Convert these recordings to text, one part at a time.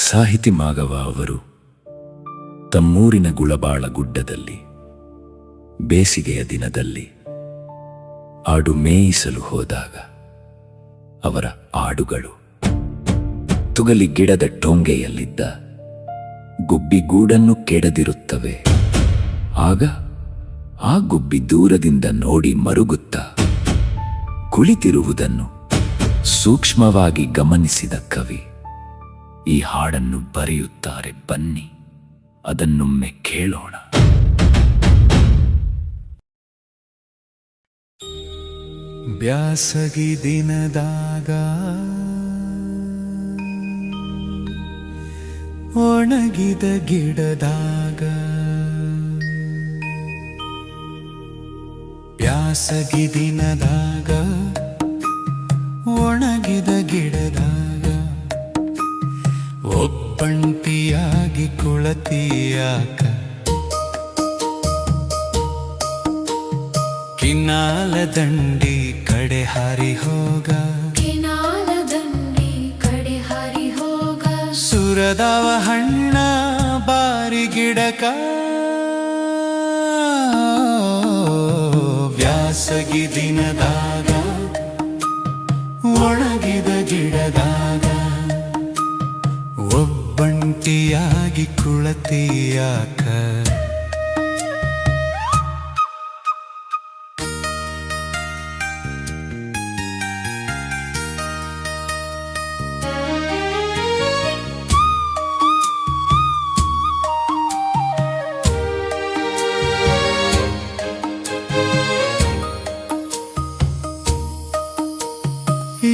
ಸಾಹಿತಿ ಮಾಗವ ಅವರು ತಮ್ಮೂರಿನ ಗುಳಬಾಳ ಗುಡ್ಡದಲ್ಲಿ ಬೇಸಿಗೆಯ ದಿನದಲ್ಲಿ ಆಡು ಮೇಯಿಸಲು ಹೋದಾಗ ಅವರ ಆಡುಗಳು ತುಗಲಿ ಗಿಡದ ಟೊಂಗೆಯಲ್ಲಿದ್ದ ಗುಬ್ಬಿಗೂಡನ್ನು ಕೆಡದಿರುತ್ತವೆ. ಆಗ ಆ ಗುಬ್ಬಿ ದೂರದಿಂದ ನೋಡಿ ಮರುಗುತ್ತಾ ಕುಳಿತಿರುವುದನ್ನು ಸೂಕ್ಷ್ಮವಾಗಿ ಗಮನಿಸಿದ ಕವಿ ಈ ಹಾಡನ್ನು ಬರೆಯುತ್ತಾರೆ. ಬನ್ನಿ ಅದನ್ನೊಮ್ಮೆ ಕೇಳೋಣ. ಬ್ಯಾಸಗಿ ದಿನದಾಗ ಒಣಗಿದ ಗಿಡದಾಗ, ಬ್ಯಾಸಗಿ ದಿನದಾಗ ಒಣಗಿದ ಗಿಡದಾಗ ಒಬ್ಬಂಟಿಯಾಗಿ ಕುಳತಿಯಾಕ ಕಿನಾಲ ದಂಡಿ ಕಡೆ ಹಾರಿ ಹೋಗ, ಕಿನಾಲ ದಂಡಿ ಕಡೆ ಹಾರಿ ಹೋಗ, ಸುರದವ ಹಣ್ಣ ಬಾರಿ ಗಿಡಕ. ಬ್ಯಾಸಗಿ ದಿನದಾಗ ಒಣಗಿದ ಗಿಡದಾಗ ಒಬ್ಬಂಟಿಯಾಗಿ ಕುಳತಿಯಾಕ.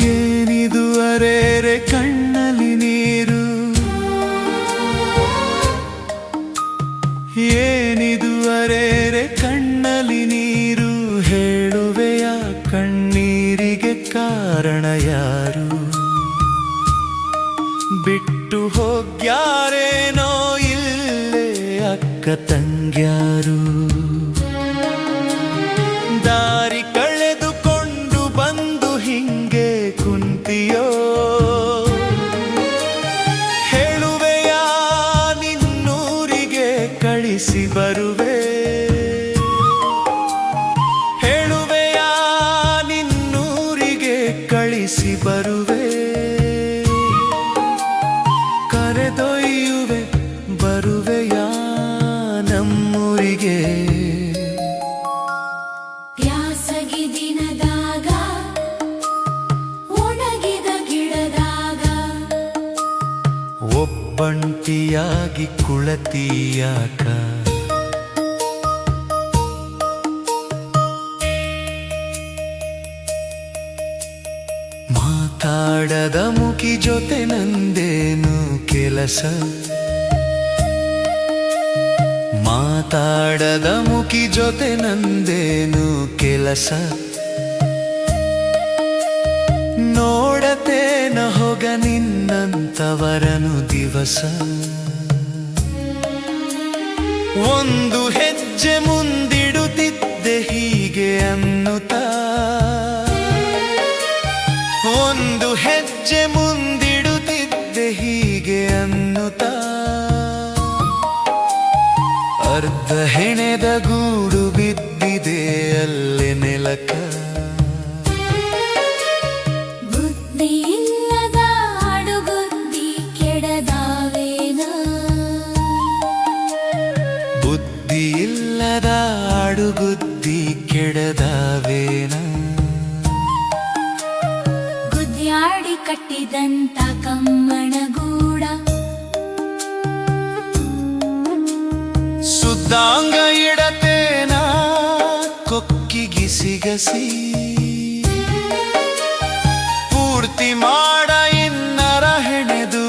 ಏನಿದು ಅರೇರೆ ಕಣ್ಣಲ್ಲಿ ನೀರು, ಏನಿದು ಅರೇರೆ ಕಣ್ಣಲ್ಲಿ ನೀರು, ಹೇಳುವೆಯ ಕಣ್ಣೀರಿಗೆ ಕಾರಣ ಯಾರು? ಬಿಟ್ಟು ಹೋಗ್ಯಾರೇನೋ ಇಲ್ಲೇ ಅಕ್ಕ ತಂಗ್ಯಾರು, ದಾರಿ ಕಳೆದುಕೊಂಡು ಬಂದು ಹಿಂಗೆ ಕುಂತಿಯೋ, ಹೇಳುವೆಯ ನಿನ್ನೂರಿಗೆ ಕಳಿಸಿ ಬರುವೆ, ಹೇಳುವೆಯ ನಿನ್ನೂರಿಗೆ ಕಳಿಸಿ ಬರುವೆ, ಕರೆದೊಯ್ಯುವೆ ಬರುವೆಯ ನಮ್ಮೂರಿಗೆ. ಬ್ಯಾಸಗಿ ದಿನದಾಗ ಒಣಗಿದ ಗಿಡದಾಗ ಒಬ್ಬಂಟಿಯಾಗಿ ಕುಳತಿಯಾಕ. ಮಾತಾಡದ ಮುಖಿ ಜೊತೆ ನಂದೇನು ಕೆಲಸ, ಮಾತಾಡದ ಮುಖಿ ಜೊತೆ ನಂದೇನು ಕೆಲಸ, ನೋಡತೇನ ಹೋಗ ನಿನ್ನಂತವರನು ದಿವಸ. ಒಂದು ಹೆಜ್ಜೆ ಮುಂದಿಡುತ್ತಿದ್ದೆ ಹೀಗೆ ಅನ್ನುತ್ತಾ, ಒಂದು ಹೆಜ್ಜೆ ಮುಂದಿಡುತ್ತಿದ್ದೆ ಹೀಗೆ ಅನ್ನುತ್ತಾ, ಅರ್ಧ ಹೆಣೆದ ಗೂಡು ಬಿದ್ದಿದೆ ಅಲ್ಲೇ ನೆಲಕ. ಬುದ್ಧಿ ಇಲ್ಲದ ಆಡುಗುದ್ದಿ ಕೆಡದಾವೇನ, ಬುದ್ಧಿ ಇಲ್ಲದ ಆಡುಗುದ್ದಿ ಕೆಡದಾವೇನ, ಗುದ್ಯಾಡಿ ಕಟ್ಟಿದಂತ ಕಮ್ಮಣ ಗೂಡ, ಸುದ್ದಾಂಗ ಇಡತೇನ ಕೊಕ್ಕಿಗಿ ಸಿಗಸಿ, ಪೂರ್ತಿ ಮಾಡ ಇನ್ನರ ಹೆಣೆದು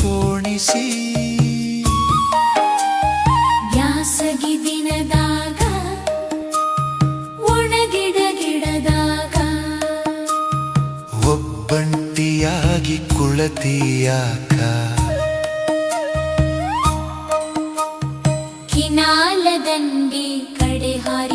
ಪೋಣಿಸಿ. ಬ್ಯಾಸಗಿ ದಿನದಾಗ ಒಣಗಿದ ಗಿಡದಾಗ ಒಬ್ಬಂಟಿಯಾಗಿ ಕುಳತಿಯಾಕ. ಕಿನಾಲ ದಂಡಿ ಕಡೆ ಹಾರಿ